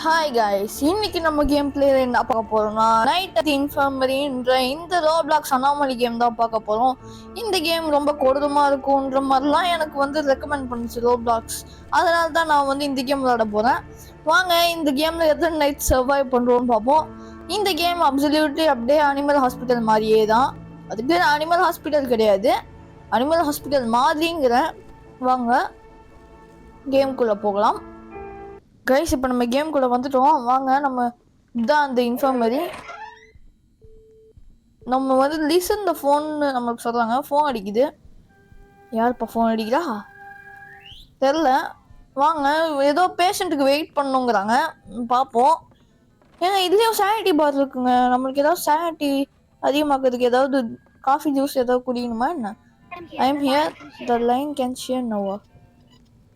Hi guys, இன்னைக்கு நம்ம game பிளேல என்ன பார்க்க போறோம்னா நைட் அட் இன்ஃபர்மரின்ற இந்த ரோப்ளாக்ஸ் அனாமலி கேம் தான் பார்க்க போறோம். இந்த கேம் ரொம்ப கொடூரமா இருக்கும்ன்ற மாதிரிலாம் எனக்கு வந்து ரெக்கமெண்ட் பண்ணுச்சு ரோப்ளாக்ஸ். அதனால தான் நான் வந்து இந்த கேம் விளையாட போறேன். வாங்க இந்த கேம்ல எத்தனை நைட் சர்வைவ் பண்றோம்னு பார்ப்போம். இந்த கேம் அப்சல்யூட்லி அப்படியே அனிமல் ஹாஸ்பிட்டல் மாதிரியே தான். அதுக்கு அனிமல் ஹாஸ்பிட்டல் கிடையாது, அனிமல் ஹாஸ்பிட்டல் மாதிரிங்கிறேன். வாங்க கேம்குள்ள போகலாம். கைஸ், இப்போ நம்ம கேம்குள்ளே வந்துட்டோம். வாங்க, நம்ம இதுதான் அந்த இன்ஃபார்மரி. நம்ம வந்து லிசன் த ஃபோன்னு நம்மளுக்கு சொல்கிறாங்க. ஃபோன் அடிக்குது. யார் இப்போ ஃபோன் அடிக்கிறா தெரில. வாங்க, ஏதோ பேஷண்ட்டுக்கு வெயிட் பண்ணுங்கிறாங்க. பார்ப்போம். ஏங்க இதுலேயும் சானிட்டி பார் இருக்குங்க. நம்மளுக்கு ஏதாவது சானிட்டி அதிகமாக்கிறதுக்கு ஏதாவது காஃபி ஜூஸ் ஏதாவது குடிக்கணுமா என்ன? I am here, the line can shear now.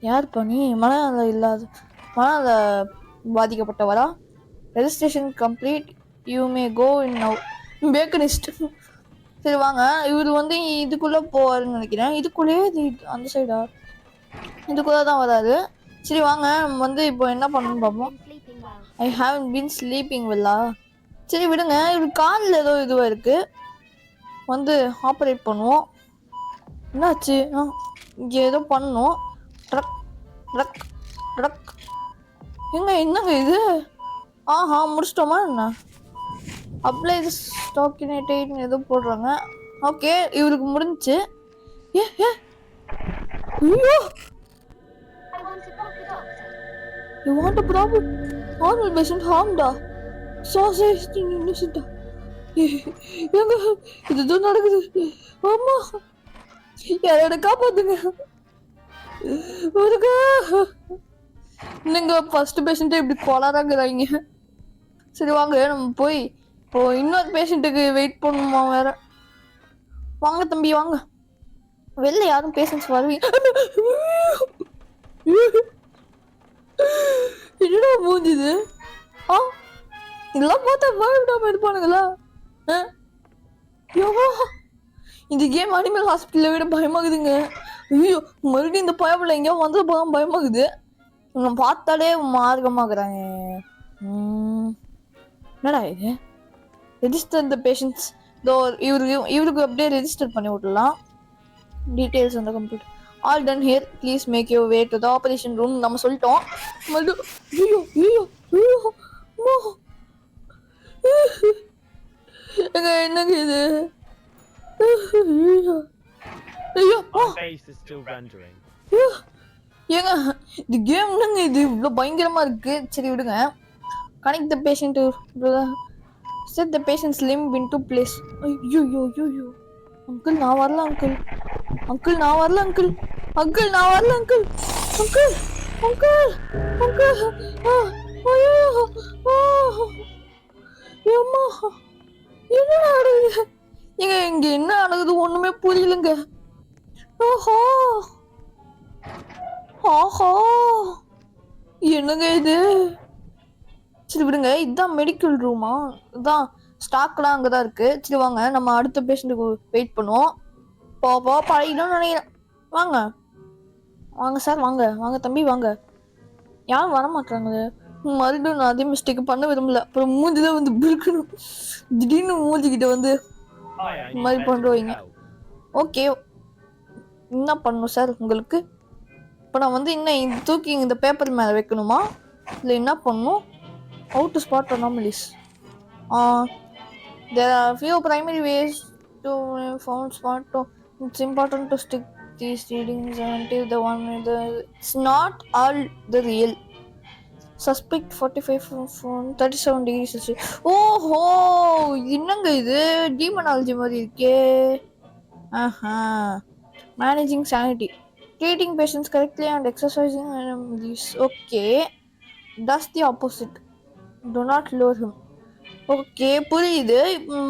யார் பண்ணி மனநல இல்லாத மனநல பாதிக்கப்பட்டவரா? Registration complete, you may go in now. பேக்கனிஸ்ட். சரி வாங்க, இவர் வந்து இதுக்குள்ளே போவாருன்னு நினைக்கிறேன். இதுக்குள்ளேயே அந்த சைடா? இதுக்குள்ளே தான் வராது. சரி வாங்க, நம்ம வந்து இப்போ என்ன பண்ணணும்னு பார்ப்போம். ஐ ஹாவன் பீன் ஸ்லீப்பிங் வெல்லா. சரி விடுங்க, இவர் காலில் ஏதோ இதுவாக இருக்குது. வந்து ஆப்ரேட் பண்ணுவோம். என்னாச்சு? இங்கே ஏதோ பண்ணணும். Truck truck truck. என்னங்க இது? ஆஹா, முடிச்சிட்டோமா என்ன? அப்ளை ஸ்டாக்கினேட்னு ஏதோ போடுறாங்க. ஓகே, இவருக்கு முடிஞ்சிச்சு. ஏ ஏ ஐயோ, you want a problem? Normal patient harmed. Sausage innocent. ஏங்க இதுதான் நடக்குது. அம்மா, யாரோட காப்பாத்துங்க. நீங்க ஃபர்ஸ்ட் பேஷண்ட்டே இப்படி கொலாராங்கிறாங்க. சரி வாங்க, நம்ம போய் இப்போ இன்னொரு பேஷண்ட்டுக்கு வெயிட் பண்ணுமா வேற. வாங்க தம்பி வாங்க, வெளில யாரும் பேஷண்ட்ஸ் வருவீங்க. என்னடா மூஞ்சுது? இதெல்லாம் பார்த்தா பயப்படாம இருப்பானுங்களா? இந்த கேம் அனிமல் ஹாஸ்பிட்டலை விட பயமாகுதுங்க. ஐயோ, மறுபடியும் இந்த பயப்பில் எங்கேயோ வந்தது போதும் பயமாகுது. இவங்க பார்த்தாலே மார்க்கமாகறாங்க. என்னடா இது? Register the patients. இதோ இவருக்கு அப்படியே ரெஜிஸ்டர் பண்ணி விடலாம். டீட்டெயில்ஸ் அந்த computer. All done here, please make you way to the operation room. நம்ம சொல்லிட்டோம். ஐயோ ஐயோ ஐயோ, என்னங்க இது? ஐயோ, ஏங்க இந்த கேம் என்னங்க இது இவ்வளோ பயங்கரமா இருக்கு? சரி விடுங்க. Connect the patient to set the patients limb into place. ஐயோ ஐயோ, அங்கிள் நான் வரல. அங்கிள் நான் வரல. அங்கிள் நான் வரல. அங்கிள் என்ன நடக்குது? ஏங்க இங்க என்ன நடக்குது ஒண்ணுமே புரியலங்க. ஓஹோ ஆஹா, என்னங்க இது? சரி விடுங்க, இதுதான் மெடிக்கல் ரூமா? இதுதான் ஸ்டாக்லாம் அங்கதான் இருக்கு. சரி வாங்க, நம்ம அடுத்த பேஷண்ட்டுக்கு வெயிட் பண்ணுவோம். போ பழகிடும் நினைக்கிறேன். வாங்க வாங்க சார், வாங்க தம்பி வாங்க. யாரும் வரமாட்டாங்க. மறுபடியும் நான் அதே மிஸ்டேக் பண்ண விரும்பல. அப்புறம் மூஞ்சிதான் வந்து பிரிக்கணும். திடீர்னு மூஞ்சிக்கிட்ட வந்து இந்த மாதிரி பண்ணுவீங்க. ஓகே, என்ன பண்ணணும் சார் உங்களுக்கு? இப்போ நான் வந்து இன்னும் தூக்கி இந்த பேப்பர் மேலே வைக்கணுமா இல்லை என்ன பண்ணணும்? How to spot anomalies? There are few primary ways to found spot. It's important to stick these readings until the one it's not all the real. Suspect 45 from 37 degrees Celsius. ஓஹோ, என்னங்க இது டீமனாலஜி மாதிரி இருக்கே. Managing sanity, treating patients correctly and exercising anomalies. Okay, that's the opposite. Do not lure him. Okay, புரியுது.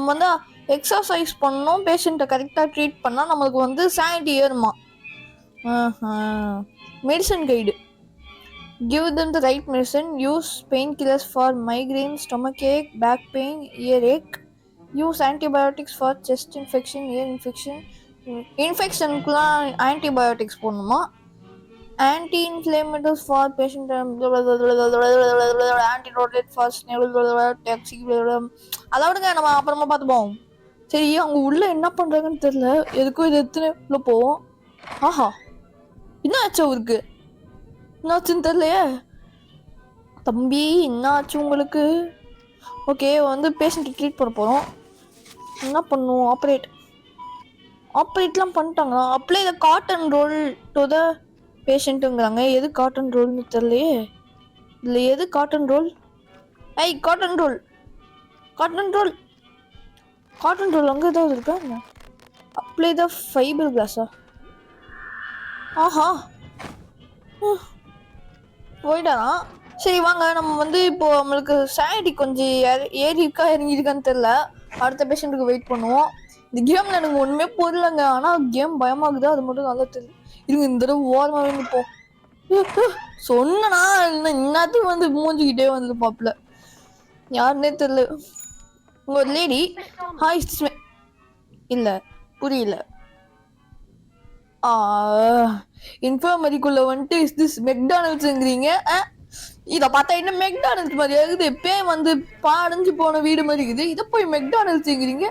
வந்து exercise பண்ணணும், பேஷண்ட்டை கரெக்டாக ட்ரீட் பண்ணால் நம்மளுக்கு வந்து சானிட்டி ஏறுமா. Medicine guide. Give them the right medicine. Use painkillers for migraine, stomachache, back pain, earache. Use antibiotics for chest infection, ear infection. இன்ஃபெக்ஷனுக்குலாம் ஆன்டிபயோட்டிக்ஸ் போடணுமா? anti-inflammatories for patient antidote for taxi அதை விடுங்க நம்ம அப்புறமா பார்த்துப்போம். சரி அவங்க உள்ள என்ன பண்றாங்கன்னு தெரியல. எதுக்கும் இது எத்தனை உள்ள போவோம். ஆஹா என்ன ஆச்சு அவருக்கு? என்னாச்சுன்னு தெரியலையே. தம்பி என்ன ஆச்சு உங்களுக்கு? ஓகே வந்து பேஷண்ட்டு ட்ரீட் பண்ண போகிறோம். என்ன பண்ணுவோம்? ஆப்ரேட்லாம் பண்ணிட்டாங்க. Apply the cotton roll to the பேஷண்ட்டுங்கிறாங்க. எது காட்டன் ரோல்னு தெரியலையே. இல்லை எது காட்டன் ரோல்? காட்டன் ரோல் அங்கே ஏதாவது இருக்கா? அப்ளை த ஃபைபர் கிளாஸா? ஆஹா போயிட்டானா? சரி வாங்க நம்ம வந்து இப்போ நம்மளுக்கு சானிட்டி கொஞ்சம் ஏறி இருக்கா இறங்கிருக்கான்னு தெரியல. அடுத்த பேஷண்ட்டுக்கு வெயிட் பண்ணுவோம். இந்த கேமில் எனக்கு ஒன்றுமே புரியலங்க. ஆனால் கேம் பயமாகுது, அது மட்டும் நல்லா தெரியும். இருங்க இந்த தடவை ஓரமாக நிற்போம். சொன்னா இன்னத்தையும் வந்து மூஞ்சிக்கிட்டே வந்து பாப்புல யாருன்னே தெரியல. உங்க ஒரு லேடி ஹாய் இல்ல புரியல. இன்ஃபர்மரிக்குள்ள வந்துட்டு இஸ் திஸ் மெக்டானல்ட்ஸ்ங்கிறீங்க. இதை பார்த்தா என்ன மெக்டானல்ட்ஸ் மாதிரி இருக்குது? எப்பயும் வந்து பாடைஞ்சு போன வீடு மாதிரி இருக்குது. இதை போய் மெக்டானல்ட்ஸ்ங்கிறீங்க.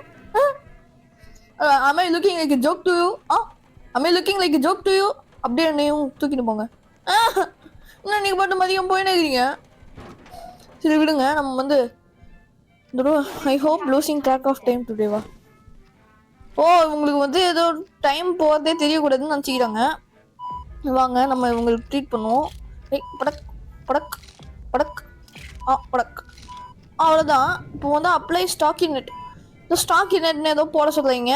am I looking like a joke to you? am I looking like a joke to you? அப்படியே என்னையும் தூக்கிட்டு போங்க. என்ன நீங்கள் பாட்டு மதியம் போயின்னு இருக்கிறீங்க. சரி விடுங்க நம்ம வந்து I hope losing track of time டுடேவா. உங்களுக்கு வந்து ஏதோ டைம் போகிறதே தெரியக்கூடாதுன்னு நினச்சிக்கிறாங்க. வாங்க நம்ம இவங்களுக்கு ட்ரீட் பண்ணுவோம். படக் படக் படக் படக் அவ்வளோதான். இப்போ வந்து அப்ளை ஸ்டாக்கினெட். இந்த ஸ்டாக்கினெட்னு ஏதோ போட சொல்கிறீங்க.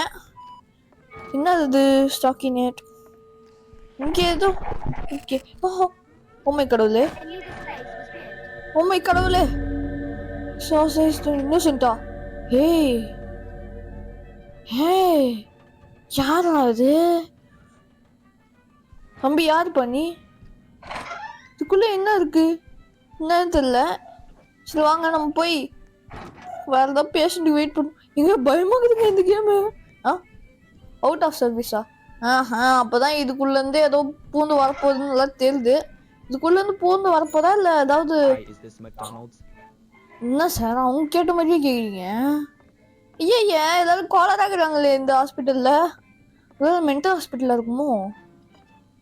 என்னது இது ஸ்டாக்கினெட்? இங்கே ஏதோ ஓகே. ஓமை கடவுளே இன்னோசென்ட்டா? யாரா அது? தம்பி யார் பண்ணி? இதுக்குள்ள என்ன இருக்கு என்னன்னு தெரியல. சரி வாங்க நம்ம போய் வேற ஏதாவது பேஷண்ட்டுக்கு வெயிட் பண்ணும். எங்க பயமாக்குதுங்க இந்த கேமு. Out of சர்வீஸா? அப்போதான் இதுக்குள்ளேருந்து ஏதோ பூந்து வரப்போகுதுன்னு நல்லா தெரியுது. இதுக்குள்ளேருந்து பூந்து வரப்போதா இல்லை ஏதாவது? என்ன சார் அவங்க கேட்ட மாதிரியே கேட்குறீங்க? ஏதாவது கோலர் ஆகுறாங்களே இந்த ஹாஸ்பிட்டலில். ஏதாவது மென்டல் ஹாஸ்பிட்டலில் இருக்குமோ?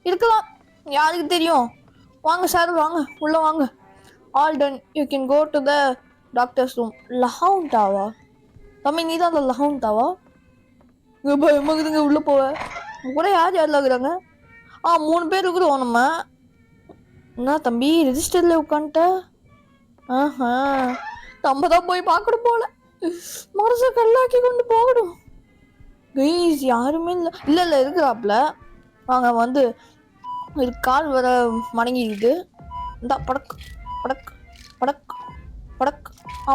இருக்கலாம், யாருக்கு தெரியும். வாங்க சார் வாங்க உள்ளே வாங்க. All done, you can go to the doctor's room. லஹவுண்டாவா? தம்பி நீ தான் அந்த லஹவுண்டாவா? பயமாக்குதுங்க உள்ளே போவ. கூட யாரெல்லாம் இருக்கிறாங்க? 3 பேர் இருக்கிறோம் நம்ம. என்ன தம்பி ரெஜிஸ்டரில் உட்காந்துட்ட? நம்ம தான் போய் பார்க்கணும் போல. மனசை கல்லாக்கி கொண்டு போகணும். கைஸ் யாருமே இல்லை இருக்கிறாப்புல. வாங்க வந்து ஒரு கால் வர மடங்கிடுது. இந்த படக் படக் படக் படக்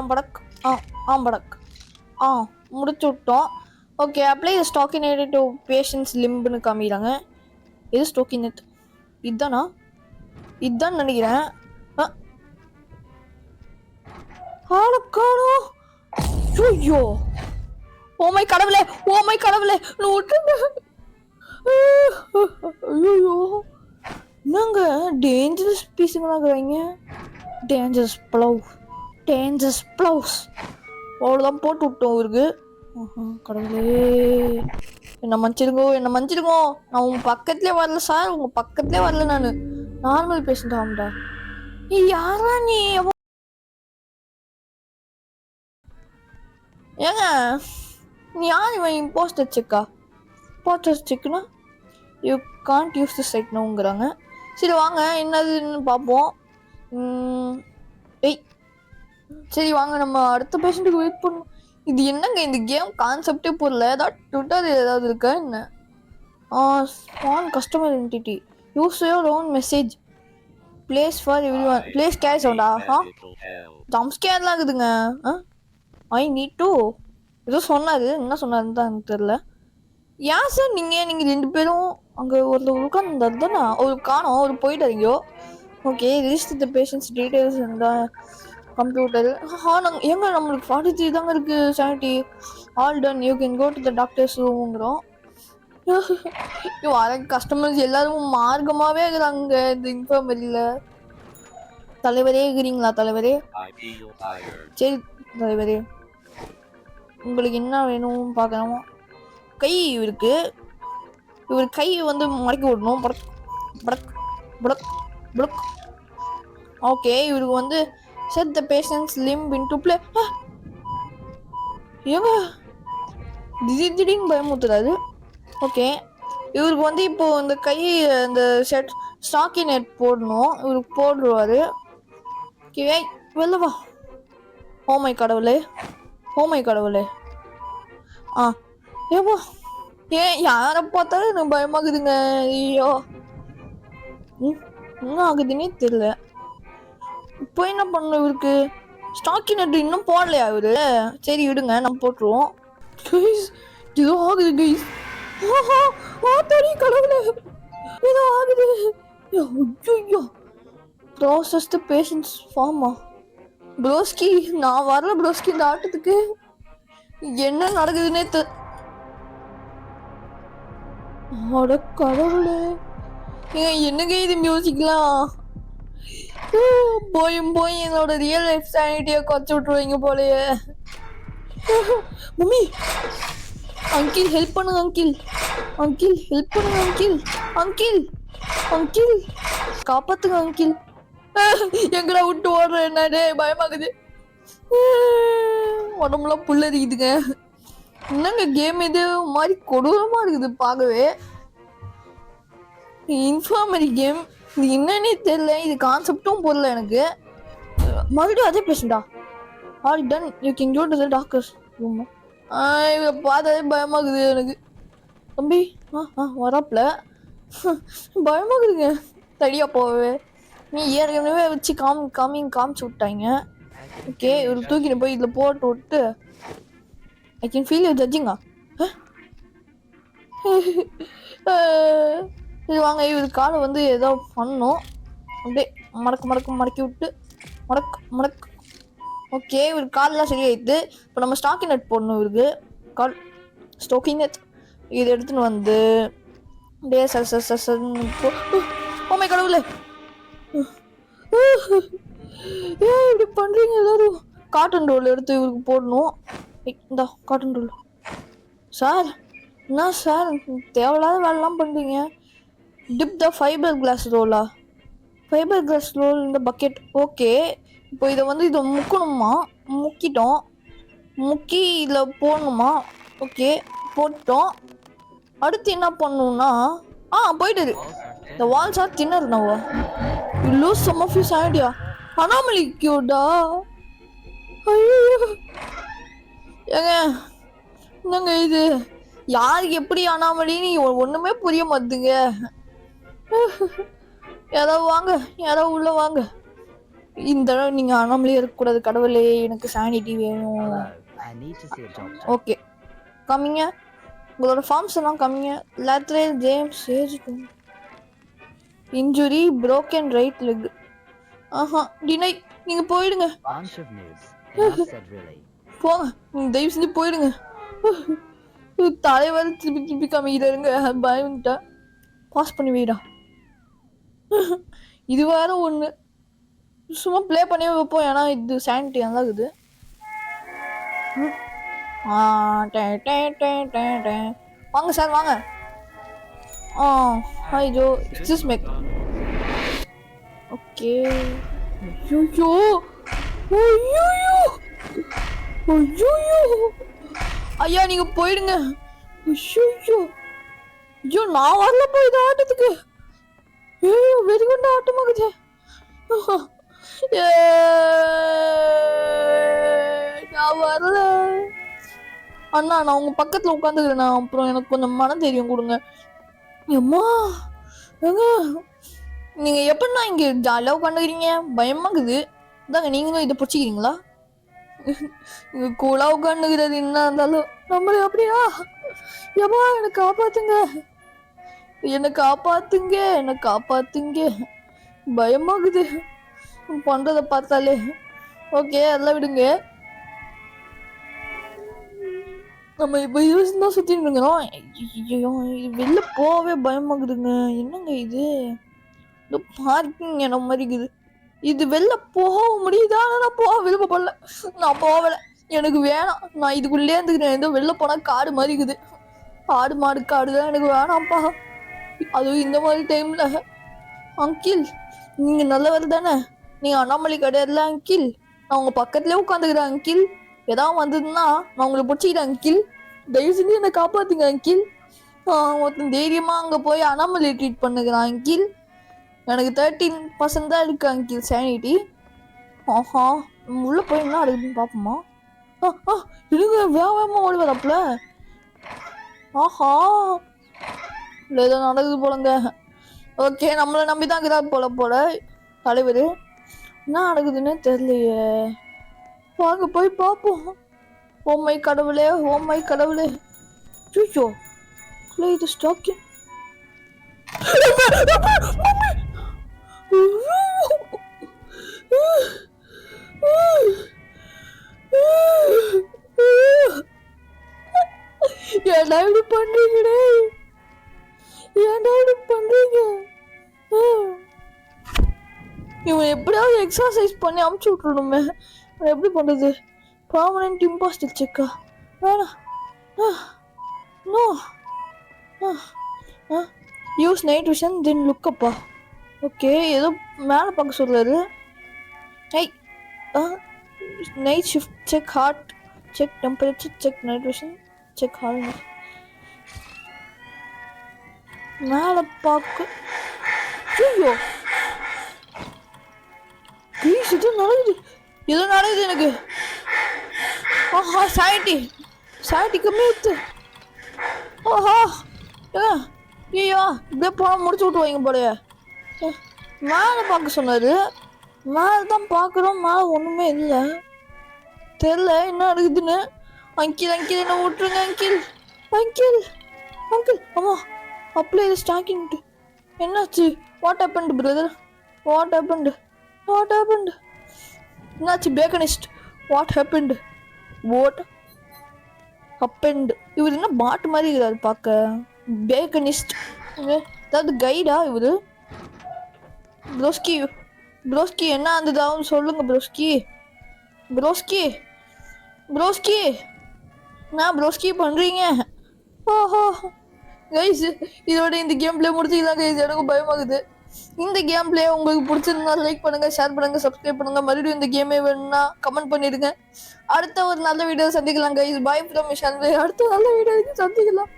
படக் படக் முடிச்சு விட்டோம். ஓகே அப்ளை ஸ்டாக்கினேட் டு பேஷண்ட்ஸ் லிம்புன்னு காமிக்கிறாங்க. எது ஸ்டாக்கினேட்? இதுதானா? இதுதான் நினைக்கிறேன். ஐயோ ஓமை கடவுளே விட்டுங்க. ஐயோ என்னங்க டேஞ்சரஸ் பீஸுங்களா இருக்கிறாங்க. டேஞ்சரஸ் ப்ளவுஸ் அவ்வளோதான் போட்டு விட்டோம் இவருக்கு. கடவுளே என்ன மன்னிச்சிருங்கோ. நான் உங்க பக்கத்துலேயே வரல சார், உங்க பக்கத்துலேயே வரல. நான் நார்மல் பேஷண்ட் ஆகும்டா. யாரா நீ? ஏங்க நீ யார் இவன்? இம்போஸ்டர் செக்குனா you can't use the site நோங்கிறாங்க. சரி வாங்க என்னதுன்னு பார்ப்போம். சரி வாங்க நம்ம அடுத்த பேஷண்ட்டுக்கு வெயிட் பண்ணும். இது என்னங்க இந்த கேம் கான்செப்டே புரியல. ஏதாவது ட்விட்டர் ஏதாவது இருக்கா என்ன? Spawn customer entity use your own message place for everyone place care சவுண்டா? ஜம்ப் ஸ்கேர்லாம் இருக்குதுங்க. ஐ நீட் டு ஏதோ சொன்னார். என்ன சொன்னாருன்னு தான் எனக்கு தெரில. ஏன் சார் நீங்கள் 2 பேரும் அங்கே ஒருத்தர் உட்காந்துருந்தாரு தானே? ஒரு காணோம், ஒரு போயிட்டாருங்கோ. Okay register the patients details இருந்தால் கம்ப்யூட்டர். நாங்கள் எங்க நம்மளுக்கு 43 தாங்க இருக்குது sanity. All done, you can go to the doctor's ரூம்ங்கிறோம். வர கஸ்டமர்ஸ் எல்லாரும் மார்க்கமாவே இருக்கிறாங்க இந்த இன்ஃபர்மரியில. தலைவரே இருக்கிறீங்களா தலைவரே? சரி தலைவரே, உங்களுக்கு என்ன வேணும் பார்க்கலாமா? கை இருக்கு, இவர் கை வந்து மடக்கி விடணும். படக் படக் படக் படக். ஓகே, இவருக்கு வந்து செட் த பேஷன்ஸ் லிம்ப் இன்டு ப்ளே. ஏங்க திடீர்னு பயமுத்துறாரு. ஓகே, இவருக்கு வந்து இப்போ இந்த கை இந்த செட் ஸ்டாக்கி நெட் போடணும். இவருக்கு போடுவாரு. ஓகே, வெளில வா. ஓமை கடவுளே, ஓமை கடவுளே. ஏப்பா, ஏன் யாரை பார்த்தாலும் எனக்கு பயமாக்குதுங்க. ஐயோ, என்ன ஆகுதுன்னே தெரியல. இப்போ என்ன பண்ணணும் இவருக்கு? ஸ்டாக்கி நட்டு இன்னும் போடலையா இவரு? சரி விடுங்க, நம்ம போட்டுருவோம். ஏதோ ஆகுது கைஸ். தனி கடவுளே, ஏதோ ஆகுது. ஐயோ, ப்ராசஸ் தி பேஷன்ஸ் ஃபார்மா. ப்ரோஸ்கி, நான் வரல ப்ரோஸ்கி இந்த ஆட்டத்துக்கு. என்ன நடக்குதுன்னே அட கடவுளே, என்னங்க இது மியூசிக்லாம்? போய் என்னோட ரியல் லைஃப் சானிட்டியை குறைச்சி விட்டுருவீங்க போலயே. மம்மி, அங்கிள் ஹெல்ப் பண்ணுங்க அங்கிள், அங்கிள் ஹெல்ப் பண்ணுங்க அங்கிள், அங்கிள் அங்கிள் காப்பாத்துங்க அங்கிள். எங்கடா விட்டு ஓடுற என்னடே, பயமாகுது. உடம்புலாம் புல்லரிக்குதுங்க. என்னங்க கேம் இது மாதிரி கொடூரமா இருக்குது பார்க்கவே. இன்ஃபார்மரி கேம் இது என்னன்னே தெரியல. இது கான்செப்டும் புரியல எனக்கு. மறுபடியும் அதே பேசுடா. All done, you can go to the doctor's room. இவரை பார்த்தாலே பயமாகுது எனக்கு. தம்பி வராப்ல. பயமாகுதுங்க தடியா போவே. நீ ஏற்கனவே வச்சு காமிச்சு விட்டாங்க. ஓகே, இவரு தூக்கிட்டு போய் இதில் போட்டு விட்டு ஐ கேன் ஃபீல் யூ ஜட்ஜிங்கா. இது வாங்க, இவர் காலை வந்து ஏதோ பண்ணணும். அப்படியே மடக்கி விட்டு மடக்கு. ஓகே, இவர் காலெலாம் சரியாயிடுது. இப்போ நம்ம ஸ்டாக்கி நட் போடணும் இவருக்கு. கால் ஸ்டோக்கி நட் இது எடுத்துன்னு வந்து டே ஓமை கடவுளே, ஏன் இப்படி பண்ணுறீங்க எல்லாரும்? காட்டன் ரோல் எடுத்து இவருக்கு போடணும். இந்தா காட்டன் ரோல். சார், என்ன சார் தேவையில்லாத வேலைலாம் பண்ணுறீங்க? டிப் த ஃபைபர் கிளாஸ் ரோலா? ஃபைபர் கிளாஸ் ரோல் இந்த பக்கெட். ஓகே, இப்போ இதை வந்து இதை முக்கணுமா? முக்கி இதில் போடணுமா? ஓகே, போட்டோம். அடுத்து என்ன பண்ணணும்னா போயிட்டு the walls are thinner now. You lose some of your sanity. Anomaly CUDA. ஐயோ, ஏங்க என்னங்க இது? யாருக்கு எப்படி அனாமலின்னு ஒன்றுமே புரிய மாட்டுங்க. யாரோ உள்ள வாங்க. இந்த தடவை நீங்கள் அனாமலியே இருக்கக்கூடாது கடவுளே, எனக்கு சானிட்டி வேணும். ஓகே, கம்மிங்க, உங்களோட ஃபார்ம்ஸ் எல்லாம் கம்மிங்க. Lateral James age injury broken right leg. டினை, நீங்க போயிடுங்க. போங்க, நீங்க தயவு செஞ்சு போயிடுங்க. தலைவர் திருப்பி காமிக்கிறாருங்க. பயந்துட்டா பாஸ் பண்ணி வைடா. இது வேற ஒன்று, சும்மா ப்ளே பண்ணி வைப்போம். ஏன்னா இது சானிட்டி நல்லா இருக்குது. வாங்க சார் வாங்க. Hi Joe, excuse me. Okay. ஐயோ ஐயா, நீங்க போயிடுங்க. ஐயோ, நான் வரல போய் இந்த ஆட்டத்துக்கு. ஐயோ, வெறிகொண்ட ஆட்டமாகுது. நான் வரல அண்ணா, நான் உங்க பக்கத்துல உட்காந்துக்கிறேண்ணா. அப்புறம் எனக்கு கொஞ்சம் மனம் தெரியும் கொடுங்க. அம்மா, ஏங்க நீங்க எப்படின்னா இங்க ஜாலியா உட்காந்துக்கிறீங்க? பயமாக்குது. இதாங்க, நீங்களும் இதை பிடிச்சிக்கிறீங்களா? இங்க கூலா உட்காந்துக்கிறது என்ன இருந்தாலும் நம்மளே அப்படியா? ஏமா, என்னை காப்பாத்துங்க. பயமாகுது பண்றத பார்த்தாலே. ஓகே, அதெல்லாம் விடுங்க. நம்ம இப்போ யூஸ் தான் சுற்றிட்டு இருக்கிறோம். ஐயோ, இது வெளில போகவே பயமாகுதுங்க. என்னங்க இது? இது பார்க்கிங் இடம் மாதிரி இருக்குது. இது வெளில போக முடியுதா? நான் போக விருப்பப்படல. நான் போகல. எனக்கு வேணாம். நான் இதுக்குள்ளே இருந்துக்கிறேன். ஏதோ வெளில போனால் காடு மாதிரி இருக்குது. ஆடு மாடு காடு தான் எனக்கு வேணாம்ப்பா. அதுவும் இந்த மாதிரி டைமில். அங்கிள், நீங்கள் நல்லவர் தானே? நீங்கள் அண்ணாமலை கிடையாதுல அங்கிள்? நான் உங்கள் பக்கத்துலேயே உட்காந்துக்கிறேன் அங்கிள். ஏதாவது வந்ததுன்னா நான் உங்களை பிடிச்சிக்கிறேன் அங்கிள். தயவு செஞ்சு என்னை காப்பாற்றுங்க அங்கிள். ஒருத்தன் தைரியமாக அங்கே போய் அண்ணாமலை ட்ரீட் பண்ணுகிறான் அங்கிள். எனக்கு 13% தான் இருக்கு அங்கிள் சானிட்டி. ஆஹா, உள்ளே போய் என்ன அடுக்குதுன்னு பார்ப்போமா? இருங்க, வேகமாக ஓடி வரப்பல. ஆஹா, இல்லை ஏதோ நடக்குது போலங்க. ஓகே, நம்மளை நம்பி தான் இருக்கிறார் போல தலைவர். என்ன நடக்குதுன்னு தெரியலையே. வாங்க போய் பார்ப்போம். ஓமை கடவுளே, ஓமை கடவுளே. ஐயோ, இது ஸ்டாக்கிங். ஏன்டா இப்படி பண்றீங்கடே? ஏன்டா இப்படி பண்றீங்க? இவன் எப்படியாவது எக்ஸசைஸ் பண்ணி அமுச்சு விட்டுருணுமே. எப்படி பண்றது? பர்மனன்ட் இம்பாஸ்டர் செக்கா? வேணாம். No. Use night vision then லுக்கப்பா. ஓகே, ஏதோ மேலே பார்க்க சொல்றாரு. Night shift check heart check temperature check night vision check heart. மேலே பார்க்க. ஐயோ, ப்ளீஸ், இது நடக்குது. ஏதோ நடக்குது எனக்கு. ஆஹா, சாயிட்டி கம்மியாத்து. ஓஹா, ஐயோ, இப்படியே போனால் முடிச்சு விட்டுவாங்க போலையே. மேலே பார்க்க சொன்னார். மேலே தான் பார்க்குறோம். மேலே ஒன்றுமே இல்லை. தெரில என்ன நடக்குதுன்னு. அங்கிள் என்ன விட்டுருங்க அங்கிள். அம்மா, அப்ளை ஸ்டாக்கிங். என்னாச்சு? What happened brother? What happened? என்னாச்சு பேக்கனிஸ்ட்? What happened? இவர் என்ன பாட்டு மாதிரி இருக்கிறாரு பார்க்க. பேக்கனிஸ்ட் அதாவது கைடா இவர்? ப்ரோஸ்கி என்ன ஆகுதுன்னு சொல்லுங்க ப்ரோஸ்கி. நான் ப்ரோஸ்கி பண்ணுறீங்க? ஓஹோ கைஸ், இதோட இந்த கேம் பிளே முடிச்சுக்கலாம் கைஸ். எனக்கு பயமாகுது. இந்த கேம் பிளே உங்களுக்கு பிடிச்சிருந்தா லைக் பண்ணுங்க, ஷேர் பண்ணுங்க, சப்ஸ்கிரைப் பண்ணுங்க. மறுபடியும் இந்த கேமே வேணும்னா கமெண்ட் பண்ணிடுங்க. அடுத்த ஒரு நல்ல வீடியோ சந்திக்கலாம் guys. Bye from mission where. அடுத்த நல்ல வீடியோக்கு சந்திக்கலாம்.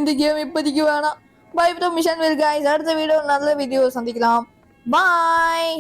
இந்த கேம் இப்போதைக்கு வேணாம். Bye from mission where guys. அடுத்த வீடியோ நல்ல வீடியோ சந்திக்கலாம். பாய்.